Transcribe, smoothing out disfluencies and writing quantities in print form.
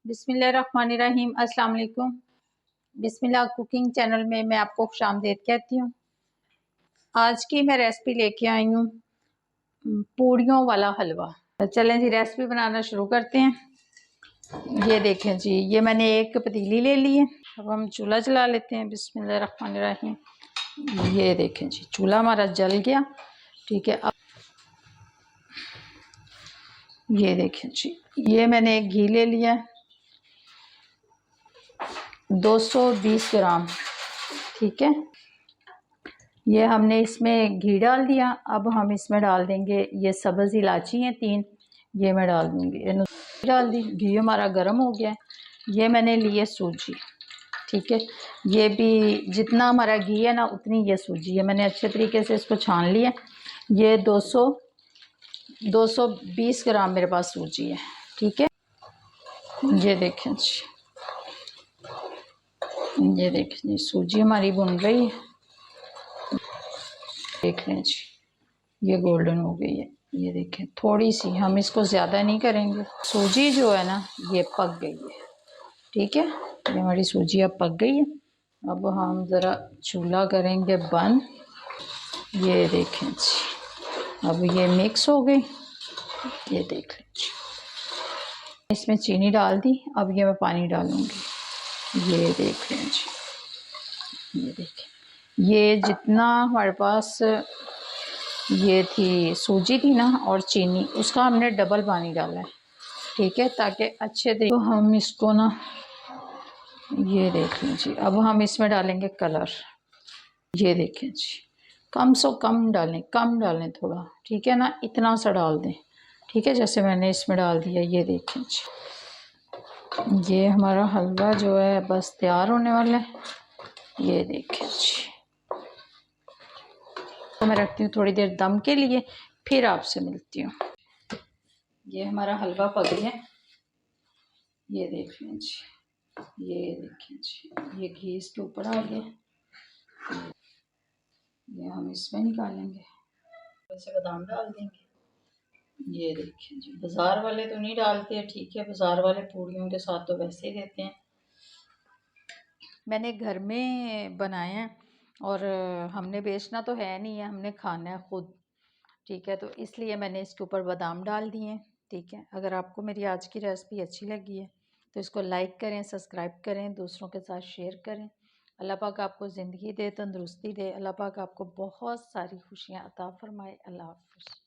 बिस्मिल्लाहिर्रहमानिर्रहीम। अस्सलाम वालेकुम। बिस्मिल्लाह कुकिंग चैनल में मैं आपको खुशामदीद कहती हूँ। आज की मैं रेसिपी लेके आई हूँ पूड़ियों वाला हलवा। तो चलें जी रेसिपी बनाना शुरू करते हैं। ये देखें जी, ये मैंने एक पतीली ले ली है। अब हम चूल्हा जला लेते हैं। बिस्मिल्लाहिर्रहमानिर्रहीम। ये देखें जी, चूल्हा हमारा जल गया। ठीक है, अब ये देखें जी, ये मैंने एक घी ले लिया है 220 ग्राम। ठीक है, ये हमने इसमें घी डाल दिया। अब हम इसमें डाल देंगे ये सब्ज़ इलायची हैं 3, ये मैं डाल दूँगी। डाल दी, घी हमारा गर्म हो गया है। ये मैंने लिए सूजी। ठीक है, ये भी जितना हमारा घी है ना उतनी ये सूजी है। मैंने अच्छे तरीके से इसको छान लिया। ये 220 ग्राम मेरे पास सूजी है। ठीक है, ये देखें जी, ये देखें जी, सूजी हमारी भुन रही है। देख लें जी, ये गोल्डन हो गई है। ये देखें, थोड़ी सी, हम इसको ज़्यादा नहीं करेंगे। सूजी जो है ना ये पक गई है। ठीक है, ये हमारी सूजी अब पक गई है। अब हम ज़रा चूल्हा करेंगे बंद। ये देखें जी, अब ये मिक्स हो गई। ये देख लें जी, इसमें चीनी डाल दी। अब ये मैं पानी डालूँगी। ये देख लें जी, ये देखें, ये जितना हमारे पास ये थी सूजी थी ना और चीनी, उसका हमने डबल पानी डाला है। ठीक है, ताकि अच्छे तरीके। तो हम इसको ना, ये देख लीजिए, अब हम इसमें डालेंगे कलर। ये देखें जी, कम से कम डालें, कम डालें थोड़ा। ठीक है ना, इतना सा डाल दें। ठीक है, जैसे मैंने इसमें डाल दिया। ये देखें जी, ये हमारा हलवा जो है बस तैयार होने वाला है। ये देखें जी, तो मैं रखती हूँ थोड़ी देर दम के लिए, फिर आपसे मिलती हूँ। ये हमारा हलवा पक गया। ये देख लें जी, ये देखें जी, ये घी इसके ऊपर आ गया। ये हम इसमें निकालेंगे, वैसे बादाम डाल देंगे। ये देखें जी, बाज़ार वाले तो नहीं डालते। ठीक है, बाज़ार वाले पूड़ियों के साथ तो वैसे ही देते हैं। मैंने घर में बनाए हैं और हमने बेचना तो है नहीं है, हमने खाना है खुद। ठीक है, तो इसलिए मैंने इसके ऊपर बादाम डाल दिए हैं। ठीक है, अगर आपको मेरी आज की रेसिपी अच्छी लगी है तो इसको लाइक करें, सब्सक्राइब करें, दूसरों के साथ शेयर करें। अल्लाह पाक आपको ज़िंदगी दे, तंदुरुस्ती दे। अल्लाह पाक आपको बहुत सारी खुशियाँ अता फरमाए। अल्लाह हाफ़िज़।